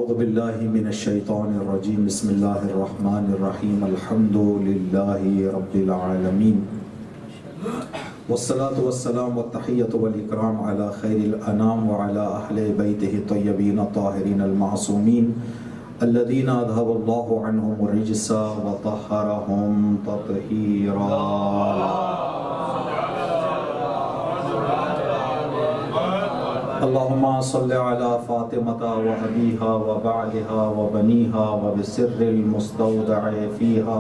اعوذ باللہ من الشیطان الرجیم بسم اللہ الرحمن الرحیم الحمد للہ رب العالمین والصلاة والسلام والتحیۃ والاکرام علی خیر الانام وعلی اہل بیتہ الطیبین الطاہرین المعصومین الذین اذھب اللہ عنہم الرجس وطہرہم تطہیرا. اللہم صل علی فاطمة وابیہا وبعلہا وبنیہا وبسر المستودع فیہا.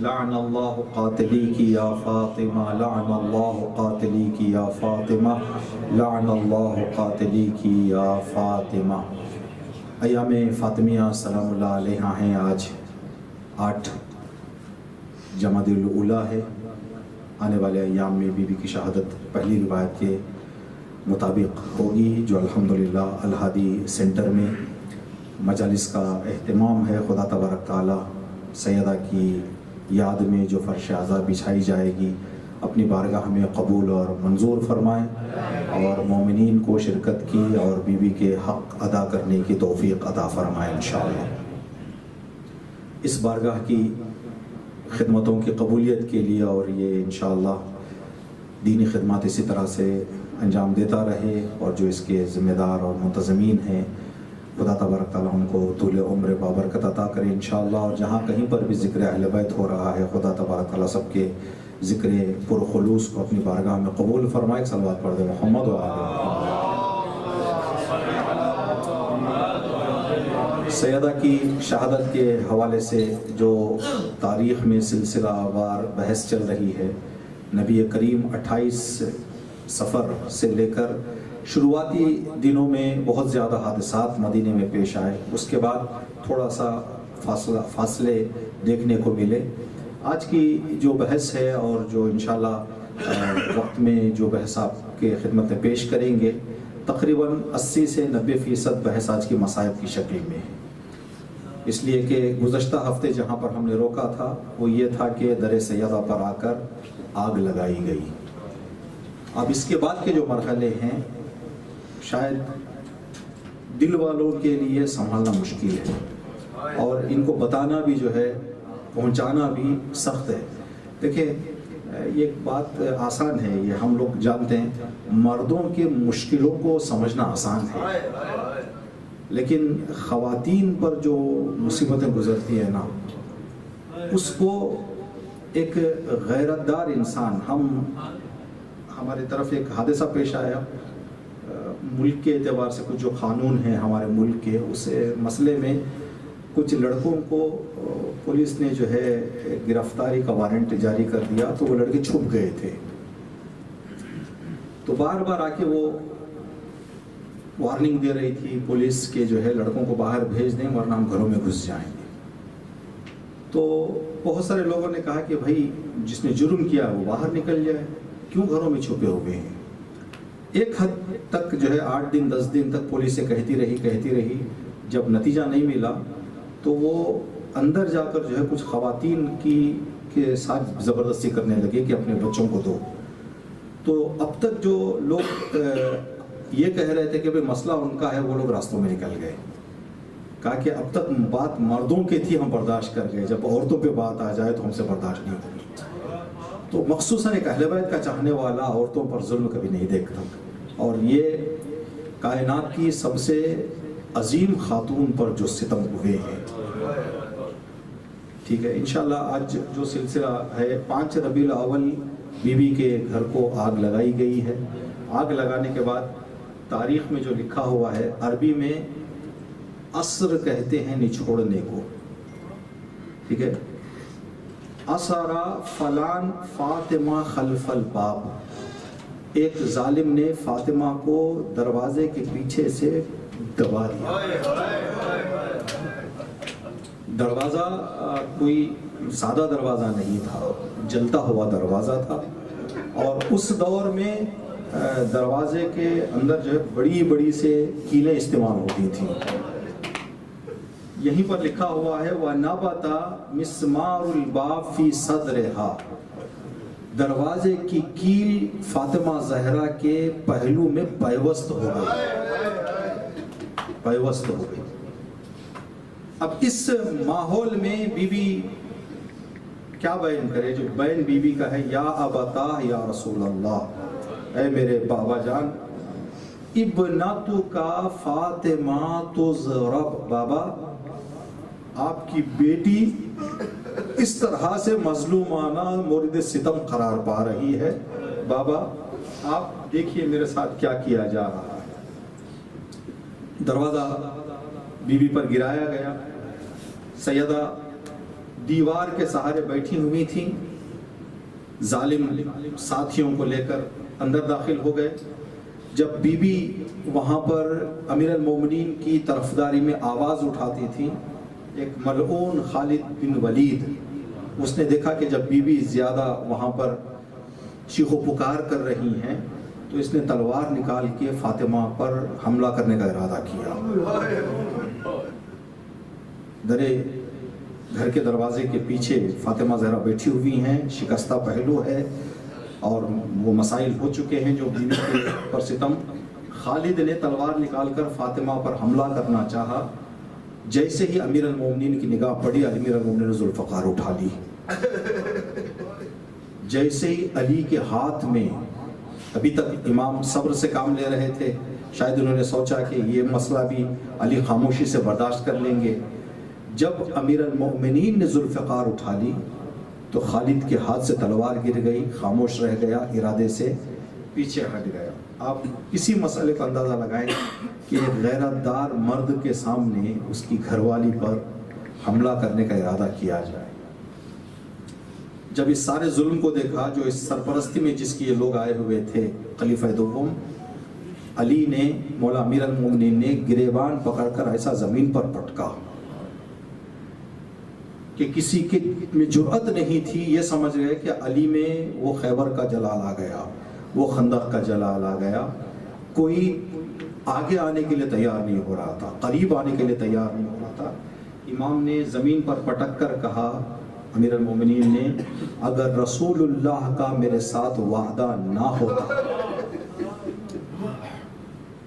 لعن اللہ قاتلیک یا فاطمہ، لعن اللہ قاتلیک یا فاطمہ، لعن اللہ قاتلیک یا فاطمہ. ایام فاطمیہ سلام اللہ علیہ ہیں. آج 8 جمادی الاولیٰ ہے. آنے والے ایام میں بی بی کی شہادت پہلی روایت کے مطابق ہوگی، جو الحمدللہ الہادی سینٹر میں مجالس کا اہتمام ہے. خدا تبارک تعالی سیدہ کی یاد میں جو فرش عزا بچھائی جائے گی اپنی بارگاہ میں قبول اور منظور فرمائیں، اور مومنین کو شرکت کی اور بی بی کے حق ادا کرنے کی توفیق عطا فرمائیں انشاءاللہ. اس بارگاہ کی خدمتوں کی قبولیت کے لیے اور یہ انشاءاللہ دینی خدمات اسی طرح سے انجام دیتا رہے، اور جو اس کے ذمہ دار اور منتظمین ہیں خدا تبارک تعالیٰ ان کو طول عمر بابرکت عطا کرے انشاءاللہ. اور جہاں کہیں پر بھی ذکر اہل بیت ہو رہا ہے خدا تبارک تعالیٰ سب کے ذکر پرخلوص کو اپنی بارگاہ میں قبول فرمائے. صلوات پڑھ دے محمد و آل محمد. سیدہ کی شہادت کے حوالے سے جو تاریخ میں سلسلہ وار بحث چل رہی ہے، نبی کریم 28 سفر سے لے کر شروعاتی دنوں میں بہت زیادہ حادثات مدینے میں پیش آئے، اس کے بعد تھوڑا سا فاصلے دیکھنے کو ملے. آج کی جو بحث ہے اور جو انشاءاللہ وقت میں جو بحث آپ کے خدمت میں پیش کریں گے، تقریباً 80 سے 90% بحث آج کی مصائب کی شکل میں ہے. اس لیے کہ گزشتہ ہفتے جہاں پر ہم نے روکا تھا وہ یہ تھا کہ در سیدہ پر آ کر آگ لگائی گئی. اب اس کے بعد کے جو مرحلے ہیں شاید دل والوں کے لیے سنبھالنا مشکل ہے، اور ان کو بتانا بھی جو ہے، پہنچانا بھی سخت ہے. دیکھیں یہ بات آسان ہے، یہ ہم لوگ جانتے ہیں، مردوں کے مشکلوں کو سمجھنا آسان ہے، لیکن خواتین پر جو مصیبتیں گزرتی ہیں نا، اس کو ایک غیرت دار انسان، ہماری طرف ایک حادثہ پیش آیا ملک کے اعتبار سے، کچھ جو قانون ہیں ہمارے ملک کے، اس مسئلے میں کچھ لڑکوں کو پولیس نے جو ہے گرفتاری کا وارنٹ جاری کر دیا، تو وہ لڑکے چھپ گئے تھے. تو بار بار آ کے وہ وارننگ دے رہی تھی پولیس کے جو ہے لڑکوں کو باہر بھیج دیں ورنہ ہم گھروں میں گھس جائیں گے. تو بہت سارے لوگوں نے کہا کہ بھائی جس نے جرم کیا وہ باہر نکل جائے، کیوں گھروں میں چھپے ہوئے ہیں. ایک حد تک جو ہے 8 دن 10 دن تک پولیس سے کہتی رہی. جب نتیجہ نہیں ملا تو وہ اندر جا کر جو ہے کچھ خواتین کے ساتھ زبردستی کرنے لگے کہ اپنے بچوں کو دو. تو اب تک جو لوگ یہ کہہ رہے تھے کہ بھئی مسئلہ ان کا ہے، وہ لوگ راستوں میں نکل گئے. کہا کہ اب تک بات مردوں کی تھی، ہم برداشت کر گئے، جب عورتوں پہ بات آ جائے تو ہم سے برداشت نہیں ہوگی. تو مخصوصاً ایک اہل بیت کا چاہنے والا عورتوں پر ظلم کبھی نہیں دیکھتا، اور یہ کائنات کی سب سے عظیم خاتون پر جو ستم ہوئے ہیں. ٹھیک ہے، انشاءاللہ آج جو سلسلہ ہے 5 ربیع الاول بی بی کے گھر کو آگ لگائی گئی ہے. آگ لگانے کے بعد تاریخ میں جو لکھا ہوا ہے، عربی میں عصر کہتے ہیں نچوڑنے کو. ٹھیک ہے، اسرا فلان فاطمہ خلف الباب، ایک ظالم نے فاطمہ کو دروازے کے پیچھے سے دبا دیا. دروازہ کوئی سادہ دروازہ نہیں تھا، جلتا ہوا دروازہ تھا، اور اس دور میں دروازے کے اندر جو ہے بڑی بڑی سے کیلیں استعمال ہوتی تھیں. یہیں پر لکھا ہوا ہے وَنَبَتَ مِسْمَارُ الْبَابِ فِي صَدْرِهَا، دروازے کی کیل فاطمہ زہرا کے پہلو میں پیوست ہو گئی. اب اس ماحول میں بیوی کیا بیان کرے؟ جو بیان بیوی کا ہے، یا ابتا یا رسول اللہ، اے میرے بابا جان، ابنتو کا فاطمہ تضرب، بابا آپ کی بیٹی اس طرح سے مظلومانہ مورد ستم قرار پا رہی ہے، بابا آپ دیکھیے میرے ساتھ کیا کیا جا رہا ہے۔ دروازہ بیوی پر گرایا گیا، سیدہ دیوار کے سہارے بیٹھی ہوئی تھیں، ظالم ساتھیوں کو لے کر اندر داخل ہو گئے۔ جب بیوی وہاں پر امیر المومنین کی طرفداری میں آواز اٹھاتی تھی، ایک ملعون خالد بن ولید، اس نے دیکھا کہ جب بیوی زیادہ وہاں پر چیخ و پکار کر رہی ہیں تو اس نے تلوار نکال کے فاطمہ پر حملہ کرنے کا ارادہ کیا۔ گھر کے دروازے کے پیچھے فاطمہ زہرا بیٹھی ہوئی ہیں، شکستہ پہلو ہے اور وہ مسائل ہو چکے ہیں جو بیوی کے پر ستم۔ خالد نے تلوار نکال کر فاطمہ پر حملہ کرنا چاہا، جیسے ہی امیر المومنین کی نگاہ پڑی، امیر المومنین نے ذوالفقار اٹھا لی۔ جیسے ہی علی کے ہاتھ میں، ابھی تک امام صبر سے کام لے رہے تھے، شاید انہوں نے سوچا کہ یہ مسئلہ بھی علی خاموشی سے برداشت کر لیں گے۔ جب امیر المؤمنین نے ذوالفقار اٹھا لی تو خالد کے ہاتھ سے تلوار گر گئی، خاموش رہ گیا، ارادے سے پیچھے ہٹ گیا۔ آپ اسی مسئلے کا اندازہ لگائیں کہ ایک غیرت دار مرد کے سامنے اس کی گھر والی پر حملہ کرنے کا ارادہ کیا جائے۔ جب اس سارے ظلم کو دیکھا جو اس سرپرستی میں جس کی یہ لوگ آئے ہوئے تھے، خلیفہ دوم علی نے، مولا امیر المومنین نے گریبان پکڑ کر ایسا زمین پر پٹکا کہ کسی کے میں جرأت نہیں تھی، یہ سمجھ گئے کہ علی میں وہ خیبر کا جلال آ گیا، وہ خندق کا جلال آ گیا۔ کوئی آگے آنے کے لیے تیار نہیں ہو رہا تھا، قریب آنے کے لیے تیار نہیں ہو رہا تھا۔ امام نے زمین پر پٹک کر کہا، امیر المومنین نے، اگر رسول اللہ کا میرے ساتھ وعدہ نہ ہوتا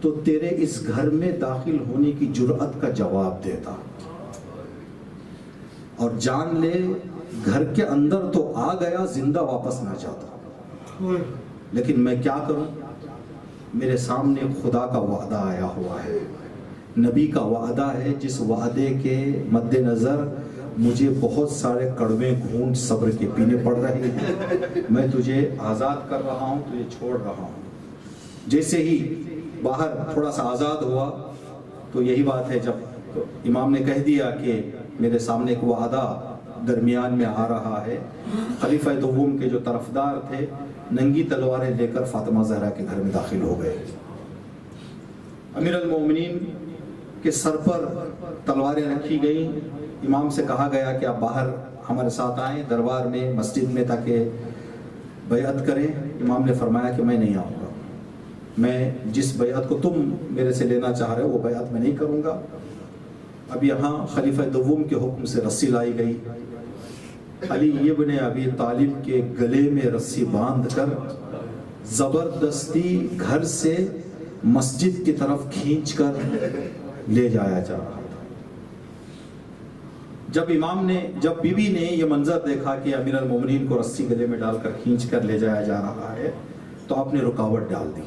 تو تیرے اس گھر میں داخل ہونے کی جرأت کا جواب دیتا، اور جان لے گھر کے اندر تو آ گیا، زندہ واپس نہ جاتا۔ لیکن میں کیا کروں، میرے سامنے خدا کا وعدہ آیا ہوا ہے، نبی کا وعدہ ہے، جس وعدے کے مد نظر مجھے بہت سارے کڑوے گھونٹ صبر کے پینے پڑ رہے ہیں، میں تجھے آزاد کر رہا ہوں، تجھے چھوڑ رہا ہوں۔ جیسے ہی باہر تھوڑا سا آزاد ہوا تو یہی بات ہے، جب امام نے کہہ دیا کہ میرے سامنے ایک وعدہ درمیان میں آ رہا ہے، خلیفہ دوم کے جو طرفدار تھے ننگی تلواریں لے کر فاطمہ زہرا کے گھر میں داخل ہو گئے۔ امیر المومنین کے سر پر تلواریں رکھی گئیں، امام سے کہا گیا کہ آپ باہر ہمارے ساتھ آئیں دربار میں، مسجد میں، تاکہ بیعت کریں۔ امام نے فرمایا کہ میں نہیں آؤں گا، میں جس بیعت کو تم میرے سے لینا چاہ رہے ہو وہ بیعت میں نہیں کروں گا۔ اب یہاں خلیفہ دوم کے حکم سے رسی لائی گئی، علی ابن ابی طالب کے گلے میں رسی باندھ کر زبردستی گھر سے مسجد کی طرف کھینچ کر لے جایا جا رہا تھا۔ جب بی بی نے یہ منظر دیکھا کہ امیر المومنین کو رسی گلے میں ڈال کر کھینچ کر لے جایا جا رہا ہے تو آپ نے رکاوٹ ڈال دی۔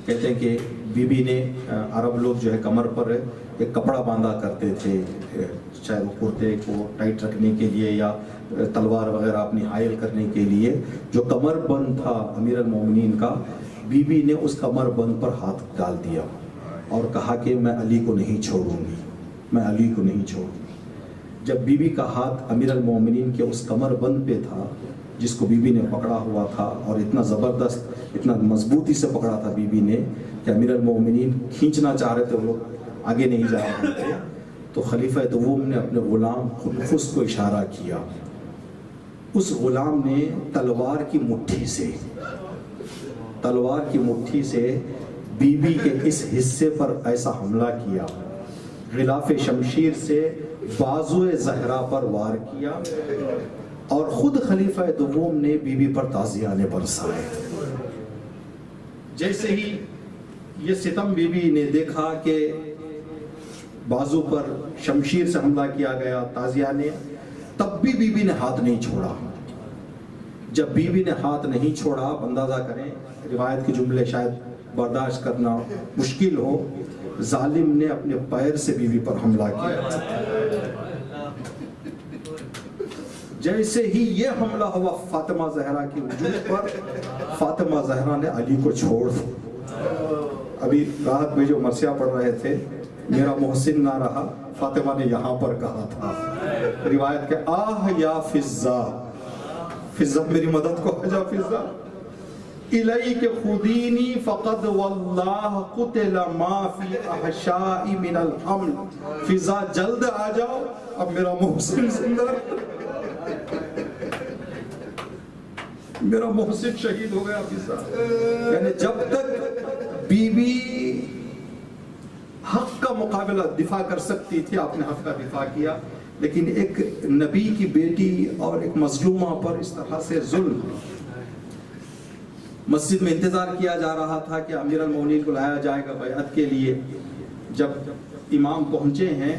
کہتے ہیں کہ بی بی نے، عرب لوگ جو ہے کمر پر ایک کپڑا باندھا کرتے تھے، چاہے وہ کرتے کو ٹائٹ رکھنے کے لیے یا تلوار وغیرہ اپنی حائل کرنے کے لیے، جو کمر بند تھا امیر المومنین کا، بی بی نے اس کمر بند پر ہاتھ ڈال دیا اور کہا کہ میں علی کو نہیں چھوڑوں گی، میں علی کو نہیں چھوڑوں گی۔ جب بی بی کا ہاتھ امیر المومنین کے اس کمر بند پہ تھا جس کو بی بی نے پکڑا ہوا تھا، اور اتنا زبردست، اتنا مضبوطی سے پکڑا تھا بی بی نے کہ امیر المومنین کھینچنا چاہ رہے تھے، وہ لوگ آگے نہیں جا رہے تھے، تو خلیفہ دوم نے اپنے غلام خنفس کو اشارہ کیا۔ اس غلام نے تلوار کی مٹھی سے بی بی کے اس حصے پر ایسا حملہ کیا، غلاف شمشیر سے بازو زہرا پر وار کیا، اور خود خلیفہ دوم نے بی بی پر تازیانے برسائے۔ جیسے ہی یہ ستم بی بی نے دیکھا کہ بازو پر شمشیر سے حملہ کیا گیا تازیہ نے، تب بھی بیوی نے ہاتھ نہیں چھوڑا۔ جب بیوی نے ہاتھ نہیں چھوڑا، آپ اندازہ کریں، روایت کے جملے شاید برداشت کرنا مشکل ہو، ظالم نے اپنے پیر سے بیوی پر حملہ کیا۔ جیسے ہی یہ حملہ ہوا فاطمہ زہرا کی وجود پر، فاطمہ زہرا نے علی کو چھوڑ دیا۔ ابھی رات میں جو مرثیہ پڑھ رہے تھے، میرا محسن نہ رہا، فاطمہ نے یہاں پر کہا تھا، روایت کے آہ یا فضہ، فضہ میری مدد کو آجا فضہ، الیک خدینی فقد واللہ قتل ما فی احشائی من الحمل، فضہ جلد آ جاؤ، اب میرا محسن زندہ، میرا محسن شہید ہو گیا فضہ۔ یعنی جب تک بیوی حق کا مقابلہ دفاع کر سکتی تھی، آپ نے حق کا دفاع کیا، لیکن ایک نبی کی بیٹی اور ایک مظلومہ پر اس طرح سے ظلم۔ مسجد میں انتظار کیا جا رہا تھا کہ امیر المومنین کو لایا جائے گا بیعت کے لیے۔ جب امام پہنچے ہیں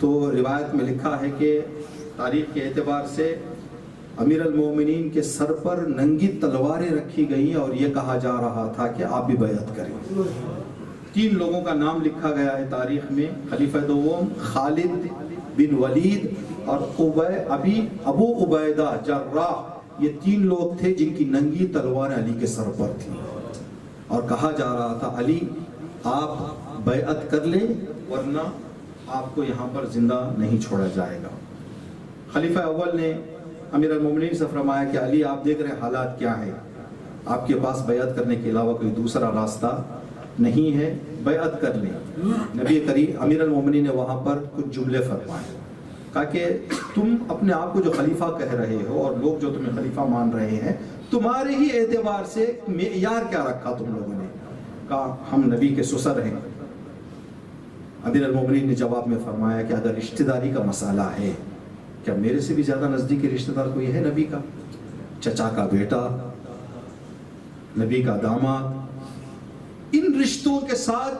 تو روایت میں لکھا ہے کہ تاریخ کے اعتبار سے امیر المومنین کے سر پر ننگی تلواریں رکھی گئیں اور یہ کہا جا رہا تھا کہ آپ بھی بیعت کریں۔ 3 لوگوں کا نام لکھا گیا ہے تاریخ میں، خلیفہ دوم خالد بن ولید اور ابو عبیدہ جراح، یہ 3 لوگ تھے جن کی ننگی تلواریں علی کے سر پر تھیں، اور کہا جا رہا تھا علی آپ بیعت کر لیں ورنہ آپ کو یہاں پر زندہ نہیں چھوڑا جائے گا۔ خلیفہ اول نے امیر المومنین سے فرمایا کہ علی آپ دیکھ رہے حالات کیا ہیں، آپ کے پاس بیعت کرنے کے علاوہ کوئی دوسرا راستہ نہیں ہے، بیعت کر لیں۔ نبی کریم امیر المومنین نے وہاں پر کچھ جملے فرمائے، کہا کہ تم اپنے آپ کو جو خلیفہ کہہ رہے ہو اور لوگ جو تمہیں خلیفہ مان رہے ہیں، تمہارے ہی اعتبار سے معیار کیا رکھا تم لوگوں نے؟ کہا ہم نبی کے سسر ہیں۔ امیر المومنین نے جواب میں فرمایا کہ اگر رشتہ داری کا مسئلہ ہے، کیا میرے سے بھی زیادہ نزدیکی رشتہ دار کوئی ہے نبی کا؟ چچا کا بیٹا، نبی کا داماد، ان رشتوں کے ساتھ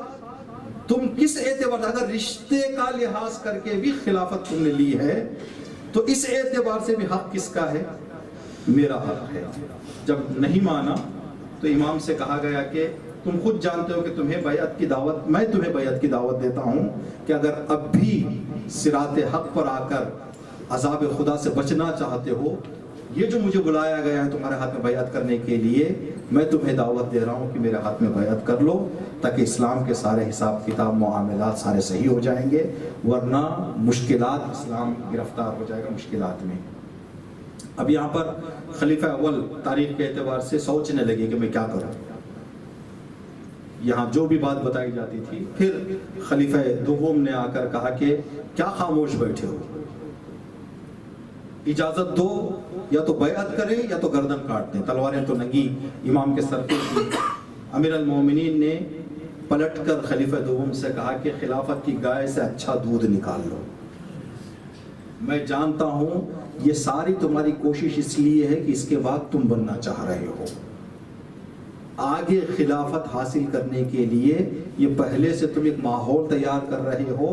تم کس اعتبار، اگر رشتے کا لحاظ کر کے بھی خلافت تم نے لی ہے تو اس اعتبار سے بھی حق کس کا ہے؟ میرا حق ہے۔ جب نہیں مانا تو امام سے کہا گیا کہ تم خود جانتے ہو کہ تمہیں بیعت کی دعوت، میں تمہیں بیعت کی دعوت دیتا ہوں کہ اگر اب بھی صراط حق پر آ کر عذاب خدا سے بچنا چاہتے ہو، یہ جو مجھے بلایا گیا ہے تمہارے ہاتھ میں بیعت کرنے کے لیے، میں تمہیں دعوت دے رہا ہوں کہ میرے ہاتھ میں بیعت کر لو، تاکہ اسلام کے سارے حساب کتاب معاملات سارے صحیح ہو جائیں گے، ورنہ مشکلات، اسلام گرفتار ہو جائے گا مشکلات میں۔ اب یہاں پر خلیفہ اول تاریخ کے اعتبار سے سوچنے لگے کہ میں کیا کروں، یہاں جو بھی بات بتائی جاتی تھی۔ پھر خلیفہ دوم نے آ کر کہا کہ کیا خاموش بیٹھے ہو، اجازت دو، یا تو بیعت کریں یا تو گردن کاٹ دیں۔ تلواریں تو ننگی امام کے سر پہ تھی۔ امیر المومنین نے پلٹ کر خلیفہ دوم سے کہا کہ خلافت کی گائے سے اچھا دودھ نکال لو، میں جانتا ہوں یہ ساری تمہاری کوشش اس لیے ہے کہ اس کے بعد تم بننا چاہ رہے ہو، آگے خلافت حاصل کرنے کے لیے یہ پہلے سے تم ایک ماحول تیار کر رہے ہو۔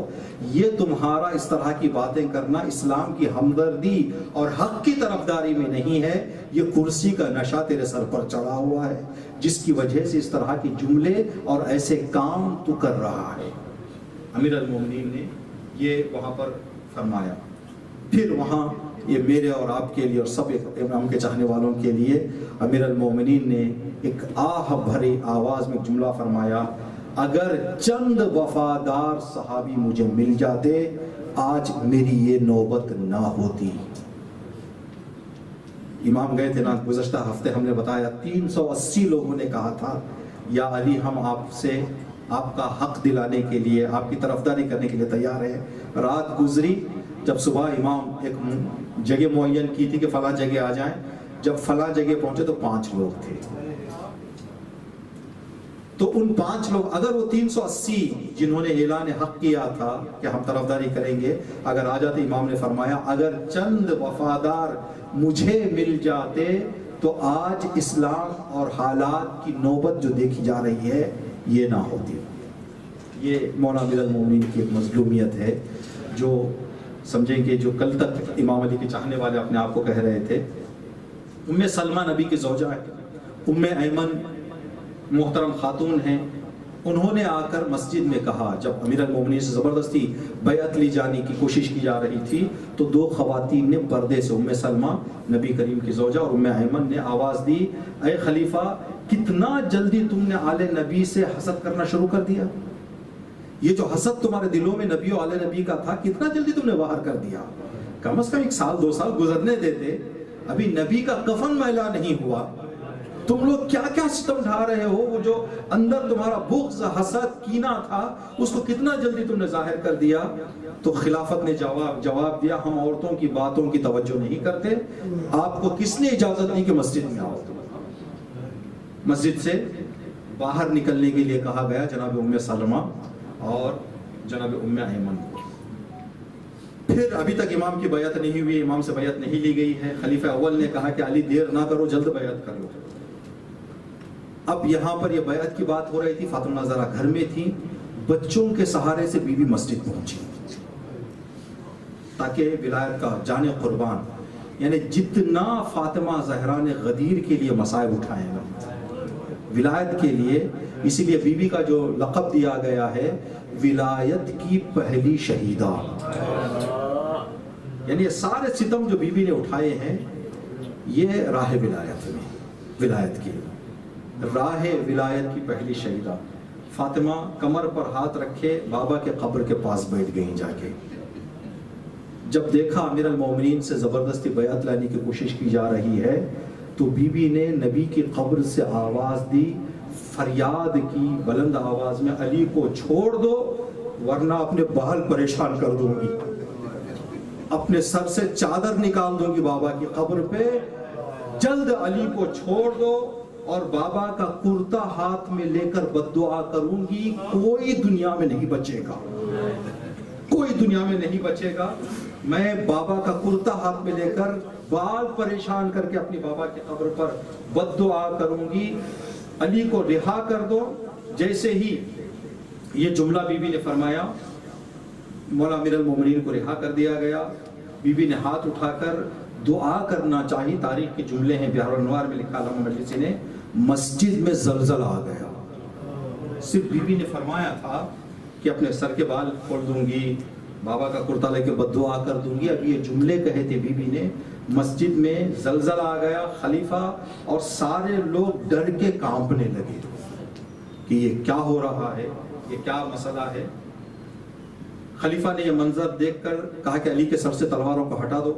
یہ تمہارا اس طرح کی باتیں کرنا اسلام کی ہمدردی اور حق کی طرفداری میں نہیں ہے، یہ کرسی کا نشہ تیرے سر پر چڑھا ہوا ہے جس کی وجہ سے اس طرح کی جملے اور ایسے کام تو کر رہا ہے۔ امیر المومنین نے یہ وہاں پر فرمایا۔ پھر وہاں یہ میرے اور آپ کے لیے اور سب امام کے چاہنے والوں کے لیے امیر المومنین نے ایک آہ بھری آواز میں جملہ فرمایا، اگر چند وفادار صحابی مجھے مل جاتے آج میری یہ نوبت نہ ہوتی۔ امام گئے تھے نا، گزشتہ ہفتے ہم نے بتایا 380 لوگوں نے کہا تھا یا علی ہم آپ سے آپ کا حق دلانے کے لیے، آپ کی طرفداری کرنے کے لیے تیار ہیں۔ رات گزری، جب صبح امام ایک جگہ معین کی تھی کہ فلاں جگہ آ جائیں، جب فلاں جگہ پہنچے تو 5 لوگ تھے۔ تو ان 5 لوگ، اگر وہ 380 جنہوں نے اعلان حق کیا تھا کہ ہم طرفداری کریں گے اگر آ جاتے، امام نے فرمایا اگر چند وفادار مجھے مل جاتے تو آج اسلام اور حالات کی نوبت جو دیکھی جا رہی ہے یہ نہ ہوتی، یہ مولا امیر المومنین کی ایک مظلومیت ہے جو سمجھیں کہ جو کل تک امام علی کے چاہنے والے اپنے آپ کو کہہ رہے تھے. ام سلمہ نبی کی زوجہ ہے, ام ایمن محترم خاتون ہیں. انہوں نے آ کر مسجد میں کہا, جب امیر المومنین سے زبردستی بیعت لی جانے کی کوشش کی جا رہی تھی تو دو خواتین نے پردے سے, ام سلمہ نبی کریم کی زوجہ اور ام ایمن نے آواز دی, اے خلیفہ کتنا جلدی تم نے آل نبی سے حسد کرنا شروع کر دیا. یہ جو حسد تمہارے دلوں میں نبی و آل نبی کا تھا کتنا جلدی تم نے باہر کر دیا. کم از کم 1 سال 2 سال گزرنے دیتے. ابھی نبی کا کفن میلا نہیں ہوا, تم لوگ کیا کیا ستم ڈھا رہے ہو. وہ جو اندر تمہارا بغض حسد کینہ تھا اس کو کتنا جلدی تم نے ظاہر کر دیا. تو خلافت نے جواب دیا, ہم عورتوں کی باتوں کی توجہ نہیں کرتے. آپ کو کس نے اجازت دی کہ مسجد میں آؤ. مسجد سے باہر نکلنے کے لیے کہا گیا جناب ام سلمہ اور جناب ام ایمن کو. پھر ابھی تک امام کی بیعت نہیں ہوئی, امام سے بیعت نہیں لی گئی ہے. خلیفہ اول نے کہا کہ علی دیر نہ کرو, جلد بیعت کر لو. اب یہاں پر یہ بیعت کی بات ہو رہی تھی. فاطمہ زہرا گھر میں تھی, بچوں کے سہارے سے بی بی مسجد پہنچی تاکہ ولایت کا جان قربان, یعنی جتنا فاطمہ زہرا نے غدیر کے لیے مصائب اٹھائے ہیں ولایت کے لیے, اسی لیے بی بی کا جو لقب دیا گیا ہے ولایت کی پہلی شہیدہ. یعنی یہ سارے ستم جو بی بی نے اٹھائے ہیں یہ راہ ولایت میں, ولایت کی راہ ولایت کی پہلی شہیدہ. فاطمہ کمر پر ہاتھ رکھے بابا کے قبر کے پاس بیٹھ گئیں جا کے. جب دیکھا امیر المومنین سے زبردستی بیعت لانے کی کوشش کی جا رہی ہے تو بی بی نے نبی کی قبر سے آواز دی, فریاد کی بلند آواز میں, علی کو چھوڑ دو ورنہ اپنے بہل پریشان کر دوں گی, اپنے سر سے چادر نکال دوں گی بابا کی قبر پہ. جلد علی کو چھوڑ دو اور بابا کا کرتا ہاتھ میں لے کر بد دعا کروں گی, کوئی دنیا میں نہیں بچے گا, کوئی دنیا میں نہیں بچے گا. میں بابا کا کرتا ہاتھ میں لے کر بال پریشان کر کے اپنی بابا کی قبر پر بد دعا کروں گی, علی کو رہا کر دو. جیسے ہی یہ جملہ بی بی نے فرمایا مولا امیر المومنین کو رہا کر دیا گیا. بی بی نے ہاتھ اٹھا کر دعا کرنا چاہی. تاریخ کے جملے ہیں, بہار الانوار میں لکھا علامہ مجلسی نے, مسجد میں زلزلہ آ گیا. صرف بی بی نے فرمایا تھا کہ اپنے سر کے بال کھول دوں گی, بابا کا کرتا لے کے بد دعا کر دوں گی. اب یہ جملے کہے تھے بی بی نے, مسجد میں زلزلہ آ گیا. خلیفہ اور سارے لوگ ڈر کے کانپنے لگے کہ یہ کیا ہو رہا ہے, یہ کیا مسئلہ ہے. خلیفہ نے یہ منظر دیکھ کر کہا کہ علی کے سر سے تلواروں کو ہٹا دو,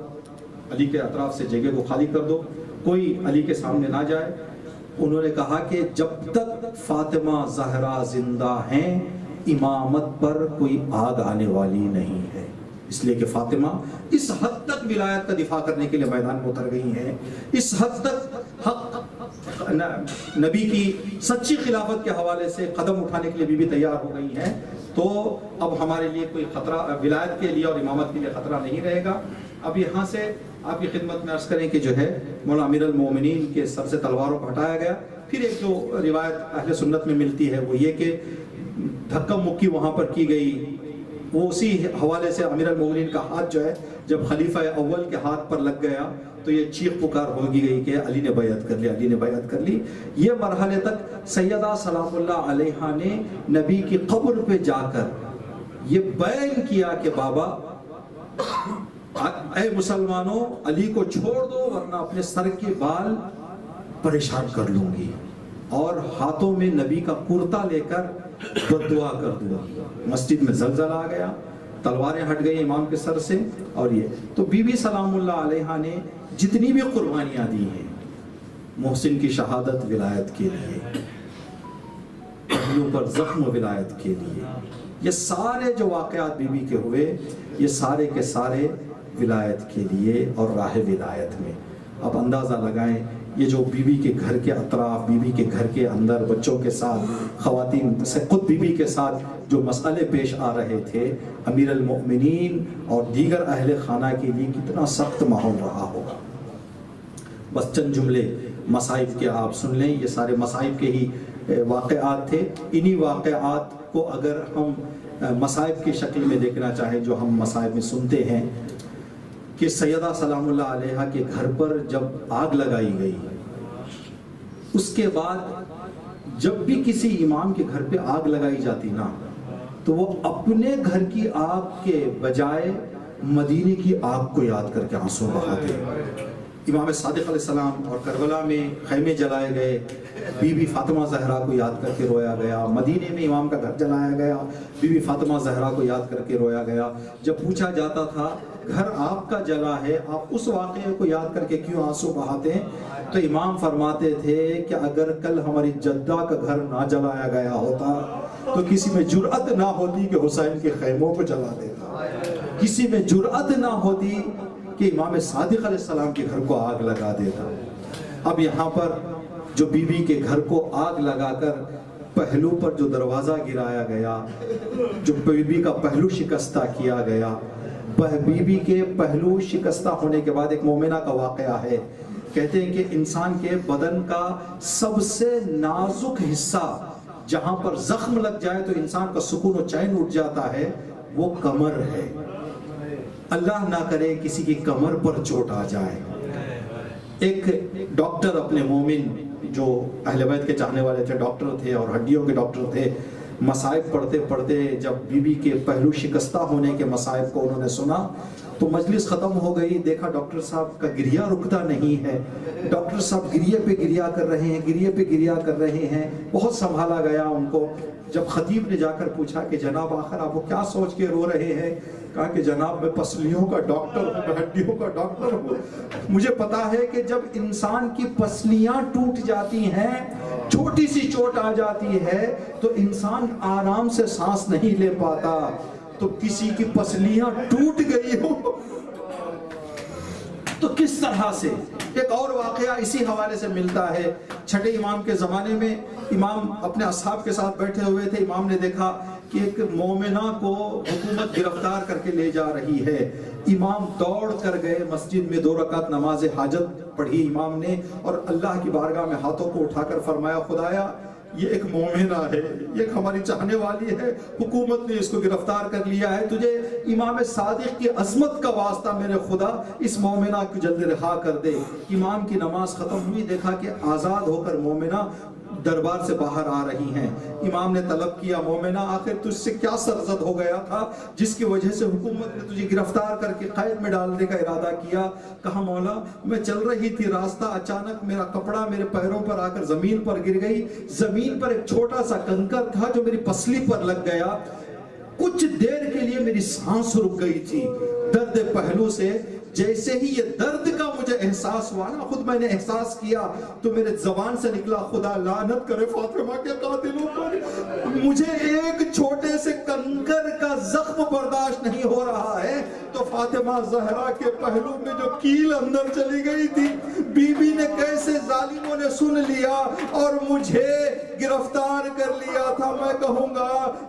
علی کے اطراف سے جگہ کو خالی کر دو, کوئی علی کے سامنے نہ جائے. انہوں نے کہا کہ جب تک فاطمہ زہرا زندہ ہیں امامت پر کوئی آگ آنے والی نہیں ہے. اس لیے کہ فاطمہ اس حد تک ولایت کا دفاع کرنے کے لیے میدان میں اتر گئی ہیں, اس حد تک حق نبی کی سچی خلافت کے حوالے سے قدم اٹھانے کے لیے بی بی تیار ہو گئی ہیں. تو اب ہمارے لیے کوئی خطرہ ولایت کے لیے اور امامت کے لیے خطرہ نہیں رہے گا. اب یہاں سے آپ کی خدمت میں عرض کریں کہ جو ہے مولا امیر المومنین کے سر سے تلواروں کو ہٹایا گیا. پھر ایک جو روایت اہل سنت میں ملتی ہے وہ یہ کہ دھکا مکی وہاں پر کی گئی. وہ اسی حوالے سے امیر المومنین کا ہاتھ جو ہے جب خلیفہ اول کے ہاتھ پر لگ گیا تو یہ چیخ پکار ہوگی گئی کہ علی نے بیعت کر لی, علی نے بیعت کر لی. یہ مرحلے تک سیدہ سلام اللہ علیہا نے نبی کی قبر پہ جا کر یہ بیان کیا کہ بابا اے مسلمانوں علی کو چھوڑ دو ورنہ اپنے سر کے بال پریشان کر لوں گی, اور ہاتھوں میں نبی کا کرتا لے کر بد دعا کر دوں گی. مسجد میں زلزلہ آ گیا, تلواریں ہٹ گئی امام کے سر سے. اور یہ تو بی بی سلام اللہ علیہا نے جتنی بھی قربانیاں دی ہیں محسن کی شہادت ولایت کے لیے, پہلو پر زخم ولایت کے لیے, یہ سارے جو واقعات بی بی کے ہوئے یہ سارے کے سارے ولایت کے لیے اور راہ ولایت میں. اب اندازہ لگائیں یہ جو بی بی کے گھر کے اطراف, بی بی کے گھر کے اندر بچوں کے ساتھ, خواتین سے خود بی بی کے ساتھ جو مسئلے پیش آ رہے تھے, امیر المؤمنین اور دیگر اہل خانہ کے لیے کتنا سخت ماحول رہا ہوگا. بس چند جملے مصائب کے آپ سن لیں, یہ سارے مصائب کے ہی واقعات تھے. انہی واقعات کو اگر ہم مصائب کی شکل میں دیکھنا چاہیں جو ہم مصائب میں سنتے ہیں کہ سیدہ سلام اللہ علیہا کے گھر پر جب آگ لگائی گئی، اس کے بعد جب بھی کسی امام کے گھر پہ آگ لگائی جاتی نا تو وہ اپنے گھر کی آگ کے بجائے مدینے کی آگ کو یاد کر کے آنسو بہاتے. امام صادق علیہ السلام اور کربلا میں خیمے جلائے گئے، بی بی فاطمہ زہرا کو یاد کر کے رویا گیا. مدینے میں امام کا گھر جلایا گیا، بی بی فاطمہ زہرا کو یاد کر کے رویا گیا. جب پوچھا جاتا تھا گھر آپ کا جلا ہے، آپ اس واقعے کو یاد کر کے کیوں آنسو بہاتے ہیں، تو امام فرماتے تھے کہ اگر کل ہماری جدہ کا گھر نہ جلایا گیا ہوتا تو کسی میں جرأت نہ ہوتی کہ حسین کے خیموں کو جلا دیتا، کسی میں جرأت نہ ہوتی کہ امام صادق علیہ السلام کے گھر کو آگ لگا دیتا. اب یہاں پر جو بی بی کے گھر کو آگ لگا کر پہلو پر جو دروازہ گرایا گیا، جو بی بی کا پہلو شکستہ کیا گیا، بی بی کے پہلو شکستہ ہونے کے بعد ایک مومنہ کا واقعہ ہے. کہتے ہیں کہ انسان کے بدن کا سب سے نازک حصہ جہاں پر زخم لگ جائے تو انسان کا سکون و چین اٹھ جاتا ہے، وہ کمر ہے. اللہ نہ کرے کسی کی کمر پر چوٹ آ جائے. ایک ڈاکٹر اپنے مومن جو اہل بیت کے چاہنے والے تھے، ڈاکٹر تھے اور ہڈیوں کے ڈاکٹر تھے، مصائب پڑھتے پڑھتے جب بی بی کے پہلو شکستہ ہونے کے مصائب کو انہوں نے سنا تو مجلس ختم ہو گئی. دیکھا ڈاکٹر صاحب کا گریہ رکتا نہیں ہے، ڈاکٹر صاحب گریہ پہ گریہ کر رہے ہیں، گریہ پہ گریہ کر رہے ہیں. بہت سنبھالا گیا ان کو. جب خطیب نے جا کر پوچھا کہ جناب آخر آپ وہ کیا سوچ کے رو رہے ہیں، کہا کہ جناب میں پسلیوں کا ڈاکٹر ہوں، میں ہڈیوں کا ڈاکٹر ہوں. مجھے پتا ہے کہ جب انسان کی پسلیاں ٹوٹ جاتی ہیں، چھوٹی سی چوٹ آ جاتی ہے تو انسان آرام سے سانس نہیں لے پاتا. تو کسی کی پسلیاں ٹوٹ گئی ہو تو کس طرح سے. ایک اور واقعہ اسی حوالے سے ملتا ہے. چھٹے امام کے زمانے میں امام اپنے اصحاب کے ساتھ بیٹھے ہوئے تھے. امام نے دیکھا کہ ایک مومنہ کو حکومت گرفتار کر کے لے جا رہی ہے. امام دوڑ کر گئے مسجد میں، 2 رکعت نماز حاجت پڑھی امام نے اور اللہ کی بارگاہ میں ہاتھوں کو اٹھا کر فرمایا خدایا یہ ایک مومنہ ہے، یہ ایک ہماری چاہنے والی ہے، حکومت نے اس کو گرفتار کر لیا ہے، تجھے امام صادق کی عظمت کا واسطہ میرے خدا اس مومنہ کو جلد رہا کر دے. امام کی نماز ختم ہوئی، دیکھا کہ آزاد ہو کر مومنہ دربار سے باہر آ رہی ہیں. امام نے طلب کیا مومنہ آخر تجھ سے کیا سرزد ہو گیا تھا جس کی وجہ سے حکومت نے تجھے گرفتار کر کے قید میں ڈالنے کا ارادہ کیا. کہا مولا میں چل رہی تھی راستہ، اچانک میرا کپڑا میرے پیروں پر آ کر زمین پر گر گئی. زمین پر ایک چھوٹا سا کنکر تھا جو میری پسلی پر لگ گیا. کچھ دیر کے لیے میری سانس رک گئی تھی درد پہلو سے. جیسے ہی یہ درد کا مجھے احساس ہوا نا، خود میں نے احساس کیا تو میرے زبان سے نکلا خدا لعنت کرے فاطمہ کے قاتلوں پر. مجھے ایک چھوٹے سے کنکر کا زخم برداشت نہیں ہو رہا ہے تو فاطمہ زہرا کے پہلو میں جو کیل اندر چلی گئی تھی، بی بی نے کیسے ظالموں نے سن لیا اور مجھے گرفتار کر لیا تھا. میں کہوں گا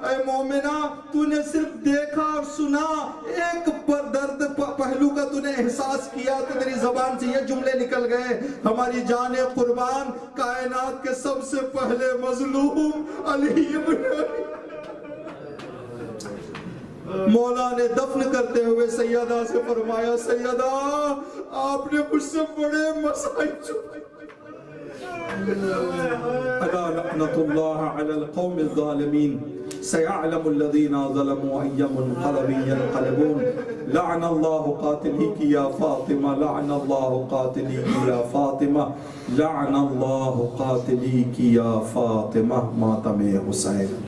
اے مومنہ تو نے صرف دیکھا اور سنا، ایک پر درد پہلو کا تو نے احساس کیا تو میری زبان سے یہ جملے نکل گئے ہماری جان قربان کائنات کے سب سے پہلے مظلوم علی ابن مولا نے دفن کرتے ہوئے سیدہ سے فرمایا سیدہ آپ نے مجھ سے بڑے مسائل چھپائے. الا لعنت اللہ علی القوم الظالمین سيعلم الذين ظلموا أي منقلب ينقلبون. لعن الله قاتليك يا فاطمة، لعن الله قاتليك يا فاطمة، لعن الله قاتليك يا فاطمة. ماتم حسین.